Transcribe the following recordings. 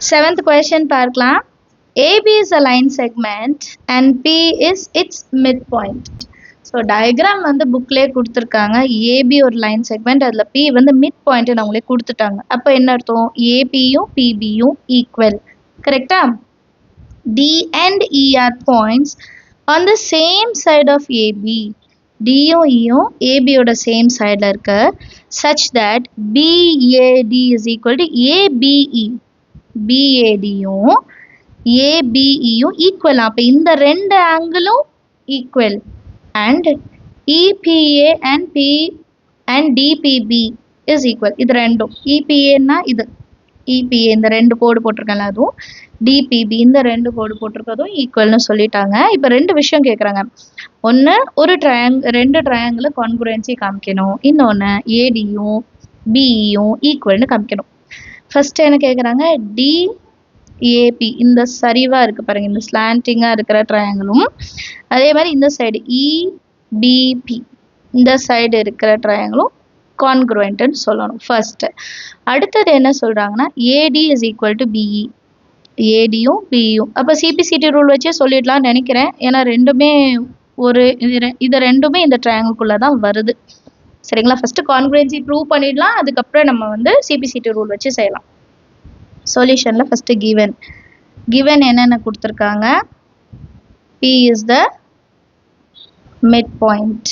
Seventh question பார்க்கலாம். AB is a line segment and P is its midpoint. So diagram வந்து புக்லேயே கொடுத்துருக்காங்க. AB ஒரு லைன் செக்மெண்ட், அதில் பி வந்து மிட் பாயிண்ட் அவங்களே கொடுத்துட்டாங்க. அப்போ என்ன அர்த்தம்? ஏபியும் பிபியும் ஈக்குவல். கரெக்டா? D and E are points on the same side of AB. டியும் இயும் ஏபியோட சேம் சைடில் இருக்க such that PAD is equal to ABE. பிஏடியும் ஏபிஇயும் ஈக்குவல். அப்போ இந்த ரெண்டு ஆங்கிளும் equal. And EPA and P and DPB is equal. இது ரெண்டும் இபிஏன்னா இது இபிஏ இந்த ரெண்டு கோடு போட்டிருக்கல, அதுவும் டிபிபி இந்த ரெண்டு கோடு போட்டிருக்கதும் ஈக்குவல்னு சொல்லிட்டாங்க. இப்போ ரெண்டு விஷயம் கேட்குறாங்க. ஒன்று ஒரு ரெண்டு ட்ரையாங்கிள் கான்குரன்சி காமிக்கணும். இன்னொன்று ஏடியும் பிஇயும் ஈக்குவல்னு காமிக்கணும். ஃபர்ஸ்ட் என்ன கேட்குறாங்க? டிஏபி இந்த சரிவாக இருக்குது பாருங்கள், இந்த ஸ்லாண்டிங்காக இருக்கிற ட்ரையாங்கிளும் அதே மாதிரி இந்த சைடு இபிபி இந்த சைடு இருக்கிற ட்ரையாங்கிளும் கான்குரண்ட்னு சொல்லணும் ஃபர்ஸ்ட். அடுத்தது என்ன சொல்கிறாங்கன்னா AD is equal to BE. ஏடியும் பிஇயும் அப்போ சிபிசிடி ரூல் வச்சே சொல்லிடலாம்னு நினைக்கிறேன். ஏன்னா ரெண்டுமே ஒரு இது ரெண்டுமே இந்த ட்ரையாங்கிள்குள்ளே தான் வருது. சரிங்களா? ஃபர்ஸ்ட் கான்குரன்சி ப்ரூவ் பண்ணிடலாம், அதுக்கப்புறம் நம்ம வந்து சிபிசிடி ரூல் வச்சு செய்யலாம். சொல்யூஷனில் ஃபர்ஸ்ட் கிவன் என்னென்ன கொடுத்துருக்காங்க? P is the midpoint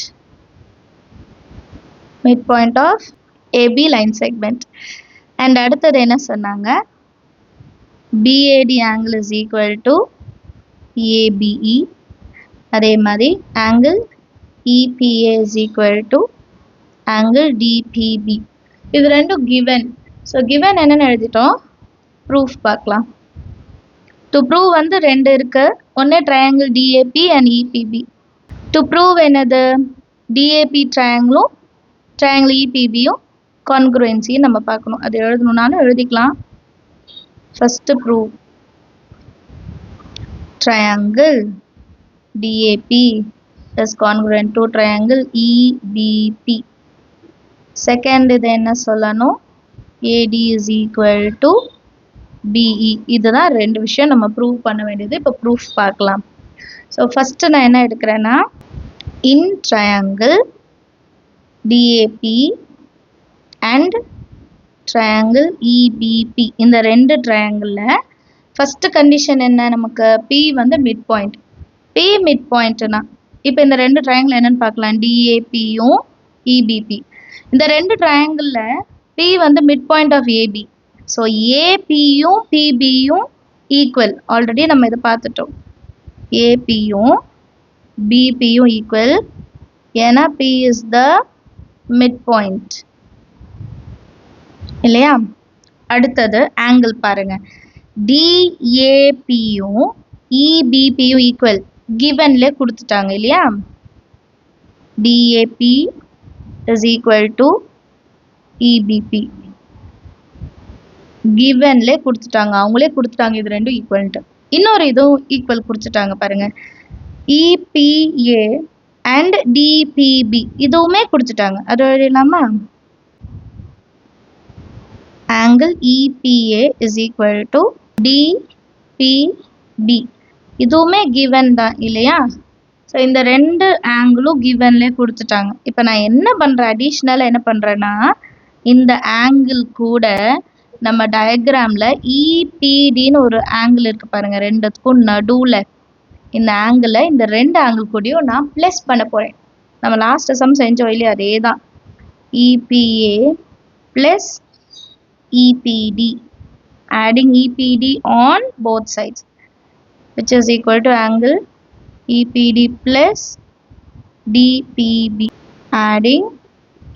of AB line segment. And அடுத்தது என்ன சொன்னாங்க? BAD angle is equal to ABE. அதே மாதிரி angle EPA is equal to angle DPB. இது ரெண்டும் given. ஸோ given என்னென்னு எழுதிட்டோம், ப்ரூஃப் பார்க்கலாம். டு ப்ரூவ் வந்து ரெண்டு இருக்கு. ஒன்று triangle DAP and EPP. To prove என்னது? டிஏபி ட்ரையாங்கிளும் ட்ரையாங்கிள் இபிபியும் கான்குரன்சியும் நம்ம பார்க்கணும். அது எழுதணும்னாலும் எழுதிக்கலாம். First prove triangle DAP is congruent to triangle EPP. Second இது என்ன சொல்லணும்? AD is equal to BE. இதுதான் ரெண்டு விஷயம் நம்ம ப்ரூவ் பண்ண வேண்டியது. இப்போ ப்ரூஃப் பார்க்கலாம். ஸோ ஃபஸ்ட்டு நான் என்ன எடுக்கிறேன்னா, in triangle DAP and triangle EBP இந்த ரெண்டு ட்ரையாங்கிளில் ஃபஸ்ட்டு கண்டிஷன் என்ன? நமக்கு பி வந்து மிட் பாயிண்ட். பி மிட் பாயிண்ட்னா இப்போ இந்த ரெண்டு ட்ரையாங்கிள் என்னன்னு பார்க்கலாம். டிஏபியும் இபிபி இந்த ரெண்டு ட்ரையாங்கிளில் பி வந்து mid point of AB. So ஏபியும் பிபியும் ஈக்குவல். ஆல்ரெடி நம்ம இதை பார்த்துட்டோம். ஏபியும் பிபியும் ஈக்குவல். ஏன்னா P is the mid point இல்லையா? அடுத்தது ஆங்கிள் பாருங்க. டிஏபியும் இபிபியும் ஈக்குவல். கிவன்ல கொடுத்துட்டாங்க இல்லையா? DAP is equal to EBP. கிவன்ல கொடுத்துட்டாங்க, அவங்களே கொடுத்துட்டாங்க இது ரெண்டும் ஈக்குவல்ட்டு. இன்னொரு இதுவும் ஈக்குவல் கொடுத்துட்டாங்க பாருங்க. இபிஏ அண்ட் டிபிபி இதுவுமே கொடுத்துட்டாங்க. அது எழுதலாமா? Angle EPA is equal to DPB இதுவுமே கிவன் தான் இல்லையா? ஸோ இந்த ரெண்டு ஆங்கிளும் கிவன்ல கொடுத்துட்டாங்க. இப்போ நான் என்ன பண்ணுறேன், அடிஷ்னலாக என்ன பண்ணுறேன்னா, இந்த ஆங்கிள் கூட நம்ம டயக்ராமில் இபிடின்னு ஒரு ஆங்கிள் இருக்குது பாருங்கள், ரெண்டுத்துக்கும் நடுவில் இந்த ஆங்கிளை இந்த ரெண்டு ஆங்கிள் கூடயும் நான் ப்ளஸ் பண்ண போகிறேன். நம்ம லாஸ்ட் சம் செஞ்சோம் இல்லையா, அதே தான். EPA plus EBD, adding EPD on both sides, which is equal to angle EPD plus DPB. Adding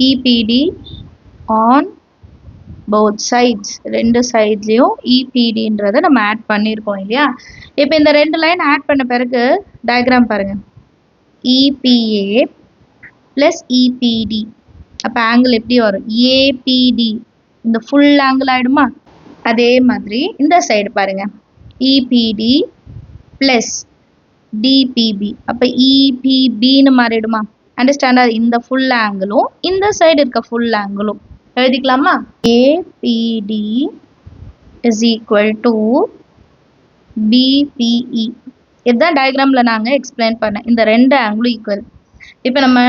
EPD on both sides, ரெண்டு சைட்லேயும் EPDன்றதை நம்ம ஆட் பண்ணியிருக்கோம் இல்லையா? இப்போ இந்த ரெண்டு லைன் ஆட் பண்ண பிறகு டயக்ராம் பாருங்கள். EPA ப்ளஸ் EPD, அப்போ ஆங்கிள் எப்படி வரும்? APD இந்த ஃபுல் ஆங்கிள் ஆகிடுமா? அதே மாதிரி இந்த சைடு பாருங்க, EPD ப்ளஸ் டிபிபி, அப்போ இபிபின்னு மாறிடுமா? அண்டர்ஸ்டாண்டா? இந்த ஃபுல் ஆங்கிளும் இந்த சைடு இருக்க ஃபுல் ஆங்கிளும் எழுதிக்கலாமா? ABD is equal to BPE. இதுதான் டயக்ராம்ல நாங்க எக்ஸ்பிளைன் பண்ணேன். இந்த ரெண்டு ஆங்கிளும் ஈக்குவல். இப்போ நம்ம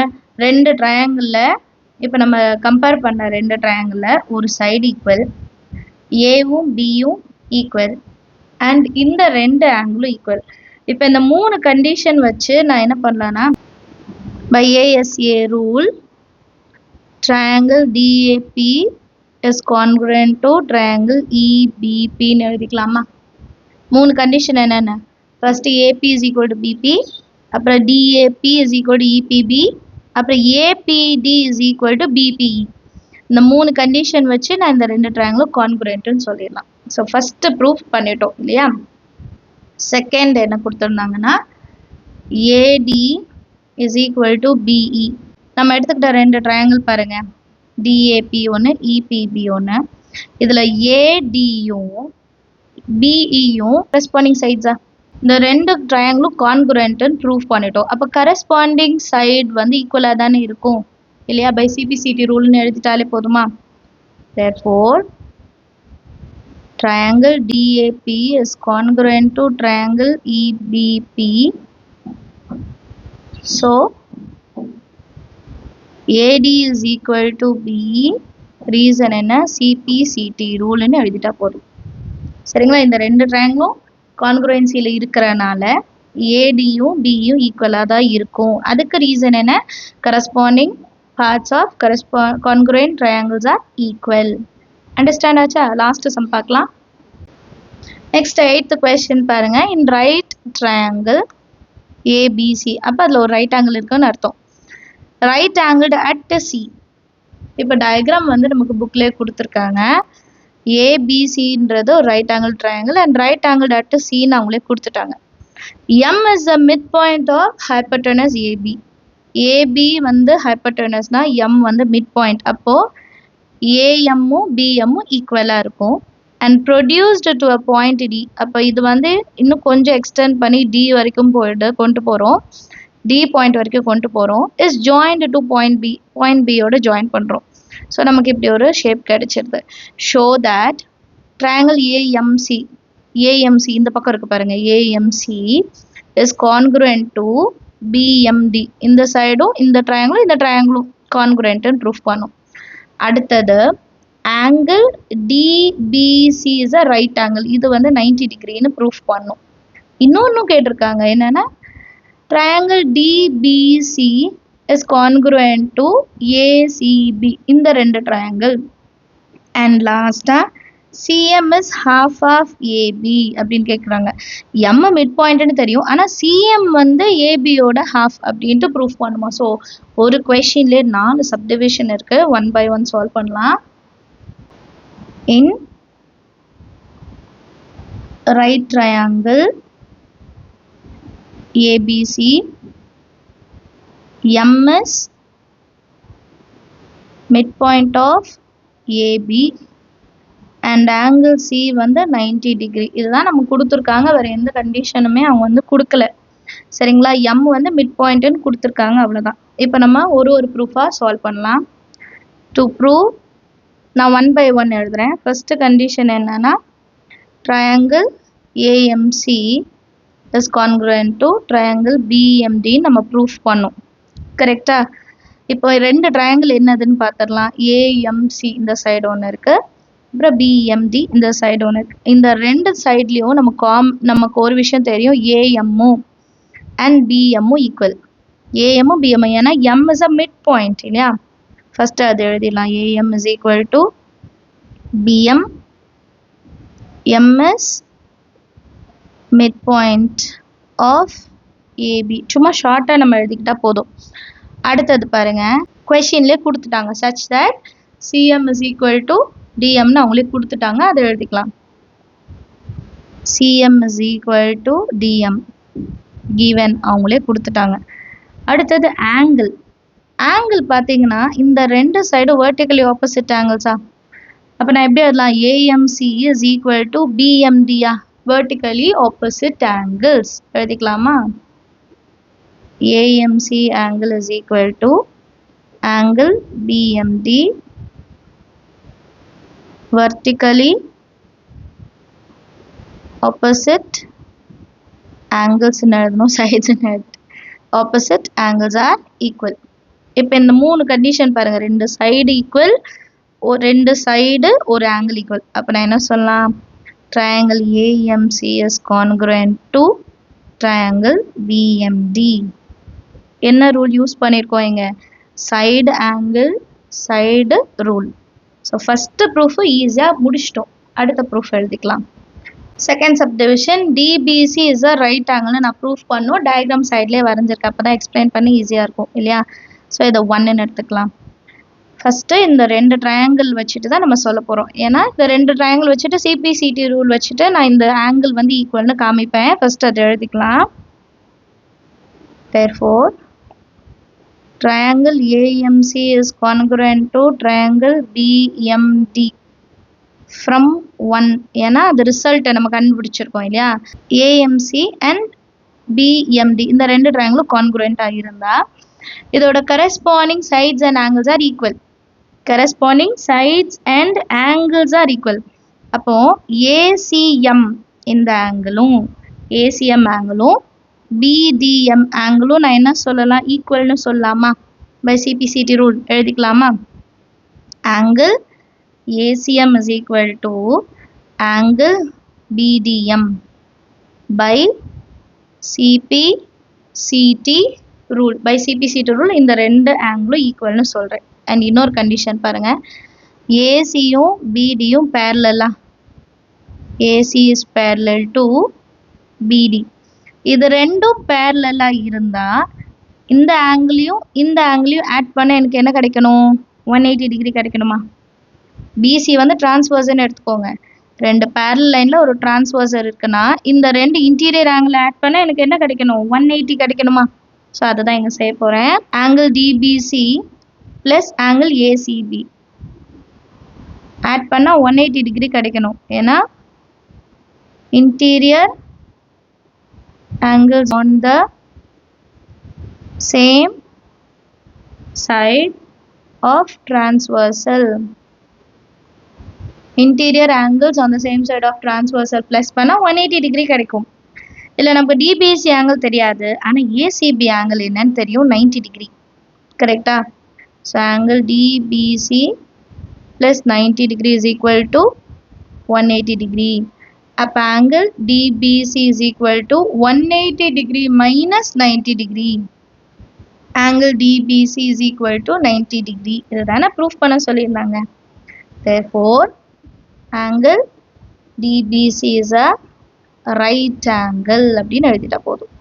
ரெண்டு ட்ரையாங்கிளில் இப்போ நம்ம கம்பேர் பண்ண ரெண்டு ட்ரையாங்கிளில் ஒரு சைடு ஈக்குவல், ஏவும் பியும் ஈக்குவல், அண்ட் இந்த ரெண்டு ஆங்கிளும் ஈக்குவல். இப்போ இந்த மூணு கண்டிஷன் வச்சு நான் என்ன பண்ணலான்னா, by ASA rule triangle DAP is congruent to triangle EBP ன்னு எழுதிக்கலாமா? மூணு கண்டிஷன் என்னென்ன? First AP is equal to BP, அப்புறம் DAP is equal to EPB, அப்புறம் APD is equal to BPE. இந்த மூணு கண்டிஷன் வச்சு நான் இந்த ரெண்டு ட்ரையாங்கிளும் கான்குரண்ட்னு சொல்லிடலாம். ஸோ ஃபர்ஸ்ட் ப்ரூஃப் பண்ணிட்டோம் இல்லையா? செகண்ட் என்ன கொடுத்துருந்தாங்கன்னா, AD is equal to BE. நம்ம எடுத்துக்கிட்ட ரெண்டு ட்ரையாங்கிள் பாருங்க, DAP ஒன்று, EPB ஒன்று. இதில் ADயும் BEயும் கரஸ்பாண்டிங் சைட்ஸா? இந்த ரெண்டு ட்ரையாங்கிளும் கான்குரண்ட்னு ப்ரூஃப் பண்ணிட்டோம். அப்போ கரஸ்பாண்டிங் சைடு வந்து ஈக்குவலாக தானே இருக்கும் இல்லையா? பை CPCT ரூல்னு எழுதிட்டாலே போதுமா? Therefore, triangle DAP is congruent to triangle EBP. So, AD is equal to BE. Reason என்ன? CPCT ரூல்னு எழுதிட்டா போதும். சரிங்களா? இந்த ரெண்டு ட்ரையாங்கிளும் கான்குரன்சியில் இருக்கிறனால ஏடியும் பியும் ஈக்குவலாக தான் இருக்கும். அதுக்கு ரீசன் என்ன? Corresponding parts of congruent triangles are equal. Understand ஆச்சா? லாஸ்ட் சம் பார்க்கலாம். நெக்ஸ்ட் 8th கொஸ்டின் பாருங்க. இன் ரைட் ட்ரையாங்கிள் ஏபிசி, அப்போ அதில் ஒரு ரைட் ஆங்கிள் இருக்குன்னு அர்த்தம். Right angle at C. இப்போ டயக்ராம் வந்து நமக்கு புக்லேயே கொடுத்துருக்காங்க. ஏபிசின்றது ஒரு right angle triangle and right angle at சின்னு அவங்களே கொடுத்துட்டாங்க. M is the mid point of hypotenuse AB. AB வந்து ஹைப்போடெனஸ்னா எம் வந்து மிட் பாயிண்ட். அப்போது ஏஎம்மும் பிஎம்மும் ஈக்குவலாக இருக்கும். And produced to a point D. அப்போ இது வந்து இன்னும் கொஞ்சம் எக்ஸ்டெண்ட் பண்ணி டி வரைக்கும் கொண்டு போகிறோம். டி பாயிண்ட் வரைக்கும் கொண்டு போகிறோம். Is joined to point P. Point பியோட ஜாயின் பண்ணுறோம். ஸோ நமக்கு இப்படி ஒரு ஷேப் கிடைச்சிருது. ஷோ தட் ட்ரையாங்கிள் ஏஎம்சி இந்த பக்கம் இருக்கு பாருங்க, AMC is congruent to BMT. இந்த சைடும் இந்த ட்ரையாங்கிளும் கான்குரண்ட்னு ப்ரூஃப் பண்ணும். அடுத்தது angle DPC is a right angle. இது வந்து 90 டிகிரின்னு ப்ரூஃப் பண்ணும். இன்னொன்னும் கேட்டிருக்காங்க, என்னன்னா triangle DPC is congruent to ACB. இந்த ரெண்டு ட்ரையாங்கிள். அண்ட் லாஸ்டா CM is half of AB அப்படின்னு கேட்குறாங்க. M மிட் பாயிண்ட்னு தெரியும், ஆனால் CM வந்து ABயோட ஹாஃப் அப்படின்ட்டு ப்ரூஃப் பண்ணுமா? ஸோ ஒரு கொஷின்லேயே 4 சப்டிவிஷன் இருக்கு. 1 by 1 சால்வ் பண்ணலாம். இன் right triangle ABC, M is midpoint of AB and angle C வந்து 90 டிகிரி. இதுதான் நமக்கு கொடுத்துருக்காங்க. வேறு எந்த கண்டிஷனுமே அவங்க வந்து கொடுக்கல. சரிங்களா? M வந்து மிட் பாயிண்ட்னு கொடுத்துருக்காங்க, அவ்வளோதான். இப்போ நம்ம ஒரு ப்ரூஃபாக சால்வ் பண்ணலாம். டு ப்ரூவ் நான் 1 by 1 எழுதுகிறேன். ஃபர்ஸ்ட் கண்டிஷன் என்னன்னா, triangle AMC is congruent to triangle BMT நம்ம ப்ரூஃப் பண்ணோம். கரெக்டா? இப்போ ரெண்டு ட்ரையாங்கிள் என்னதுன்னு பார்த்துடலாம். ஏஎம்சி இந்த சைடு ஒன்று இருக்கு, அப்புறம் பிஎம்டி இந்த சைடு ஒன்று இருக்கு. இந்த ரெண்டு சைட்லேயும் நமக்கு ஒரு விஷயம் தெரியும், ஏஎம்மும் அண்ட் பிஎம்மும் ஈக்குவல். ஏஎம்மும் பிஎம்மும், ஏன்னா M is a mid point இல்லையா? ஃபர்ஸ்ட் அது எழுதிடலாம். AM is equal to BM, M is mid point of AB. சும்மா ஷார்ட்டாக நம்ம எழுதிக்கிட்டா போதும். அடுத்தது பாருங்க, கொஷின்லேயே கொடுத்துட்டாங்க such that CM is equal to டிஎம்னு அவங்களே கொடுத்துட்டாங்க. அதை எழுதிக்கலாம். CM is equal to DM given அவங்களே கொடுத்துட்டாங்க. அடுத்தது ஆங்கிள் பார்த்தீங்கன்னா இந்த ரெண்டு சைடும் வெர்டிகலி ஆப்போசிட் ஆங்கிள்ஸா? அப்போ நான் எப்படி எழுதலாம்? ஏஎம்சி இஸ் ஈக்குவல் டு பிஎம்டியா? வெர்டிகலி ஆப்போசிட் ஆங்கிள்ஸ் எழுதிக்கலாமா? AMC angle is equal to angle BMD vertically opposite angles எழுதணும் sides opposite angles are equal. இப்போ இந்த மூணு கண்டிஷன் பாருங்க, ரெண்டு சைடு ஈக்குவல், ரெண்டு சைடு ஒரு ஆங்கிள் ஈக்குவல். அப்போ நான் என்ன சொல்லலாம், triangle AMC is congruent to triangle BMD. என்ன ரூல் யூஸ் பண்ணியிருக்கோம் இங்க, side angle side rule. So first proof ஈஸியாக முடிச்சிட்டோம். அடுத்த ப்ரூஃப் எழுதிக்கலாம். Second subdivision DBC is a right ஆங்கிள்னு நான் ப்ரூஃப் பண்ணும், டயக்ராம் சைட்லேயே வரைஞ்சிருக்கேன். அப்போ தான் எக்ஸ்பிளைன் பண்ணி ஈஸியாக இருக்கும் இல்லையா. ஸோ இதை 1ன்னு எடுத்துக்கலாம். ஃபஸ்ட்டு இந்த ரெண்டு ட்ரையாங்கிள் வச்சுட்டு தான் நம்ம சொல்ல போகிறோம். ஏன்னா இந்த ரெண்டு ட்ரையாங்கிள் வச்சுட்டு CPCT ரூல் வச்சுட்டு நான் இந்த ஆங்கிள் வந்து ஈக்குவல்னு காமிப்பேன். ஃபஸ்ட் அதை எழுதிக்கலாம். Therefore, triangle AMC is congruent to triangle BMD from 1. ஏன்னா அது ரிசல்ட்டை நம்ம கண்டுபிடிச்சிருக்கோம் இல்லையா. AMC and BMD இந்த ரெண்டு ட்ரையாங்கிளும் கான்குரண்ட்டாக இருந்தால் இதோட corresponding sides and angles are equal. Corresponding sides and angles are equal. அப்போ ACM இந்த ஆங்கிளும் ACM ஆங்கிளும் BDM ஆங்கிளும் நான் என்ன சொல்லலாம், ஈக்குவல்னு சொல்லலாமா. பை CPCT ரூல் எழுதிக்கலாமா. Angle ACM is equal to angle BDM by CPCT rule. by CPCT rule இந்த ரெண்டு ஆங்கிளும் ஈக்குவல்னு சொல்கிறேன். அண்ட் இன்னொரு கண்டிஷன் பாருங்கள், ஏசியும் பிடியும் பேரலா. AC is parallel to BD. இது ரெண்டும் பேரலாக இருந்தால் இந்த ஆங்கிளையும் ஆட் பண்ண எனக்கு என்ன கிடைக்கணும், 180 டிகிரி கிடைக்கணுமா. BC வந்து டிரான்ஸ்வர்ஸ்ன்னு எடுத்துக்கோங்க. ரெண்டு பேரல் லைனில் ஒரு டிரான்ஸ்வர்சர் இருக்குன்னா இந்த ரெண்டு இன்டீரியர் ஆங்கிள் ஆட் பண்ண எனக்கு என்ன கிடைக்கணும், 180 கிடைக்கணுமா. ஸோ அதை தான் இங்கே செய்ய போகிறேன். Angle DBC plus angle ACB add பண்ணால் 180 டிகிரி கிடைக்கணும். ஏன்னா interior angles on the same side of transversal. Interior angles on the same side of transversal plus பண்ணா 180 டிகிரி கிடைக்கும். இல்லை நமக்கு DBC ஆங்கிள் தெரியாது, ஆனால் ACB ஆங்கிள் என்னன்னு தெரியும், 90 டிகிரி. கரெக்டா. So angle DBC plus 90 degree is equal to 180 degree. அப்போ angle DBC is equal to 180 degree minus 90 degree. Angle DBC is equal to 90 degree. இதுதானே ப்ரூஃப் பண்ண சொல்லியிருந்தாங்க. Therefore, angle DBC is a right angle அப்படின்னு எழுதிட்டா போதும்.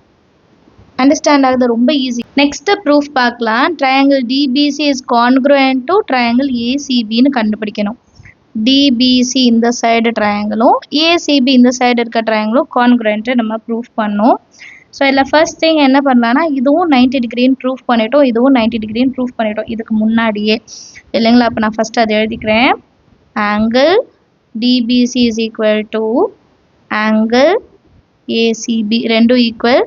Understand ஆகுது, ரொம்ப easy. Next proof பார்க்கலாம். Triangle DBC is congruent to triangle ACBன்னு கண்டுபிடிக்கணும். DBC இந்த சைடு ட்ரையாங்கிளும் ACB இந்த சைடு இருக்க ட்ரையாங்கிளும் கான்குரண்ட்டு நம்ம ப்ரூஃப் பண்ணோம். ஸோ இதில் ஃபர்ஸ்ட் திங் என்ன பண்ணலான்னா, இதுவும் 90 டிகிரின்னு ப்ரூஃப் பண்ணிட்டோம், இதுவும் 90 டிகிரின்னு ப்ரூஃப் பண்ணிட்டோம் இதுக்கு முன்னாடியே இல்லைங்களா. அப்போ நான் ஃபஸ்ட் அதை எழுதிக்கிறேன். Angle DBC is equal to angle ACB ரெண்டும் ஈக்குவல்,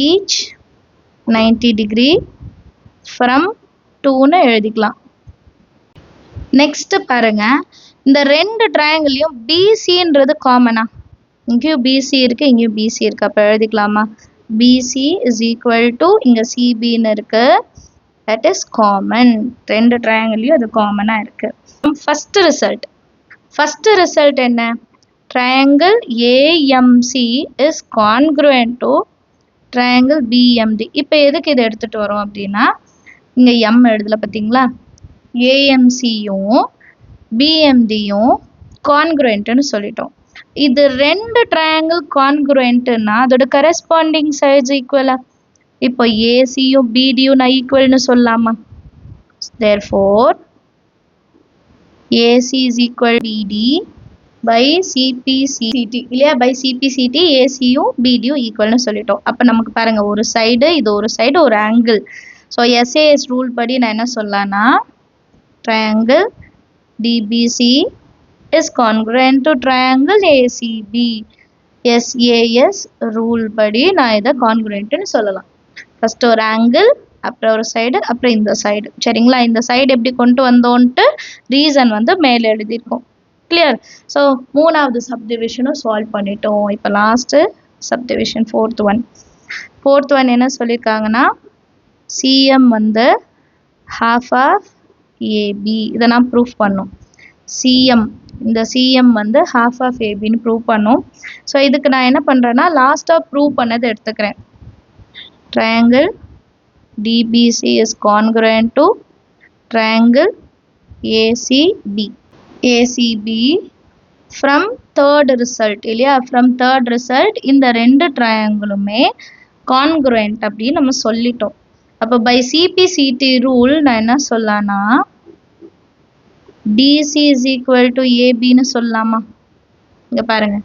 ஈச் 90 டிகிரி ஃப்ரம் 2ன்னு எழுதிக்கலாம். நெக்ஸ்ட் பாருங்க, இந்த ரெண்டு ட்ரையாங்கிளையும் BCன்றது காமனா. இங்கேயும் BC இருக்கு, இங்கேயும் BC இருக்கு. அப்போ எழுதிக்கலாமா. BC is equal to இங்கே CBன்னு இருக்கு, that is common. ரெண்டு ட்ரையாங்கிளையும் அது காமனாக இருக்கு. ஃபர்ஸ்ட் ரிசல்ட் என்ன, triangle AMC is congruent to triangle BMD. இப்போ எதுக்கு இதை எடுத்துட்டு வரோம் அப்படின்னா, இங்கே M எழுதல பார்த்தீங்களா, AMCயும் BMDயும் கான்குரண்ட்னு சொல்லிட்டோம். இது ரெண்டு ட்ரையாங்கிள் கான்குரண்ட்னா அதோட கரஸ்பாண்டிங் சைட்ஸ் ஈக்குவலா. இப்போ ACயும் BDயும் நான் ஈக்குவல்னு சொல்லலாமா. Therefore, AC is equal to BD by CPCT இல்லையா. by CPCT ACயும் BDயும் ஈக்குவல்னு சொல்லிட்டோம். அப்போ நமக்கு பாருங்க, ஒரு சைடு இது ஒரு சைடு ஒரு ஆங்கிள். ஸோ SAS ரூல் படி நான் என்ன சொல்லலாம்னா, triangle DBC is congruent to triangle ACB. SAS rule படி நான் இதை கான்குரண்ட்னு சொல்லலாம். ஃபர்ஸ்ட் ஒரு ஆங்கிள், அப்புறம் ஒரு சைடு, அப்புறம் இந்த சைடு. சரிங்களா. இந்த சைடு எப்படி கொண்டு வந்தோன்ட்டு ரீசன் வந்து மேலே எழுதியிருக்கோம். கிளியர். ஸோ மூணாவது சப்டிவிஷனும் சால்வ் பண்ணிட்டோம். இப்போ லாஸ்ட்டு சப்டிவிஷன் ஃபோர்த் ஒன் என்ன சொல்லியிருக்காங்கன்னா சிஎம் வந்து half ஆஃப் ஏபி. இதை நான் ப்ரூஃப் பண்ணும். இந்த சிஎம் வந்து half ஆஃப் ஏபின்னு ப்ரூவ் பண்ணும். ஸோ இதுக்கு நான் என்ன பண்ணுறேன்னா லாஸ்ட்டாக ப்ரூவ் பண்ணதை எடுத்துக்கிறேன். Triangle DBC is congruent to triangle ACB from third result இல்லையா. ஃப்ரம் தேர்ட் ரிசல்ட் இந்த ரெண்டு ட்ரையாங்கிளுமே கான்குரண்ட் அப்படின்னு நம்ம சொல்லிட்டோம். அப்போ பை சிபிசிடி ரூல் நான் என்ன சொல்லலாம்னா டிசி இஸ் ஈக்குவல் டு ஏபின்னு சொல்லலாமா. இங்கே பாருங்க,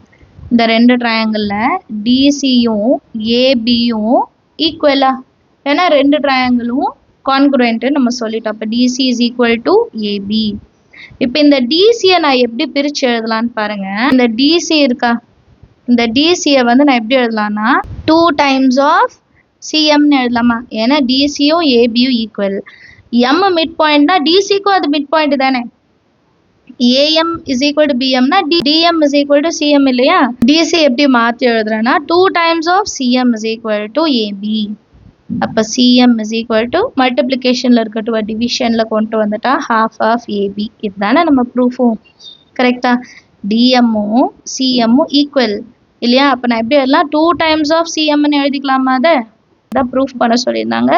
இந்த ரெண்டு ட்ரையாங்கிளில் டிசியும் ஏபியும் ஈக்குவலா, ஏன்னா ரெண்டு ட்ரையாங்கிளும் கான்குரண்ட்டு நம்ம சொல்லிட்டோம். அப்போ DC is equal to AB. இப்போ இந்த டிசியை நான் எப்படி பிரித்து எழுதலான்னு பாருங்க. இந்த டிசி இருக்கா, இந்த டிசியை வந்து நான் எப்படி எழுதலாம்னா 2 டைம்ஸ் ஆஃப் சிஎம்னு எழுதலாமா. ஏன்னா டிசியும் ஏபியும் ஈக்குவல். எம் மிட் பாயிண்ட்னா டிசிக்கும் அது மிட் பாயிண்ட் தானே. ஏஎம் இஸ் ஈக்குவல் டு பிஎம்னா DM is equal to CM இல்லையா. டிசி எப்படி மாற்றி எழுதுறேன்னா 2 times of CM is equal to AB. அப்போ சிஎம் இஸ் ஈக்குவல் டு மல்டிப்ளிகேஷனில் இருக்கட்டும் டிவிஷனில் கொண்டு வந்துட்டா half ஆஃப் ஏபி. இதுதானே நம்ம ப்ரூஃபும். கரெக்டாக டிஎம்மும் சிஎம்மும் ஈக்குவல் இல்லையா. அப்போ நான் எப்படி எழுதலாம் 2 டைம்ஸ் ஆஃப் சிஎம்னு எழுதிக்கலாமா. அதான் ப்ரூஃப் பண்ண சொல்லியிருந்தாங்க.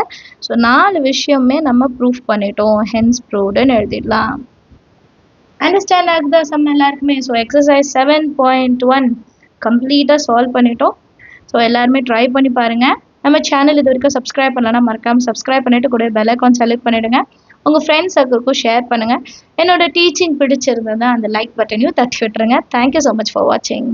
ஸோ 4 விஷயமே நம்ம ப்ரூஃப் பண்ணிட்டோம். ஹென்ஸ் ப்ரூவ்டுன்னு எழுதிடலாம். அண்டர்ஸ்டாண்ட் ஆகுதா சம் எல்லாருக்குமே. ஸோ எக்ஸசைஸ் 7.1 கம்ப்ளீட்டாக சால்வ் பண்ணிட்டோம். ஸோ எல்லாருமே ட்ரை பண்ணி பாருங்கள். நம்ம சேனல் இது வரைக்கும் சப்ஸ்கிரைப் பண்ணலன்னா மறக்காமல் சப்ஸ்கிரைப் பண்ணிவிட்டு கூட பெல் ஐகான் செலக்ட் பண்ணிவிடுங்க. உங்கள் ஃப்ரெண்ட்ஸ் சர்க்கிள்க்கும் ஷேர் பண்ணுங்கள். என்னோட டீச்சிங் பிடிச்சிருந்ததுன்னா அந்த லைக் பட்டனையும் தட்டி விட்டுருங்க. தேங்க்யூ ஸோ மச் ஃபார் வாட்சிங்.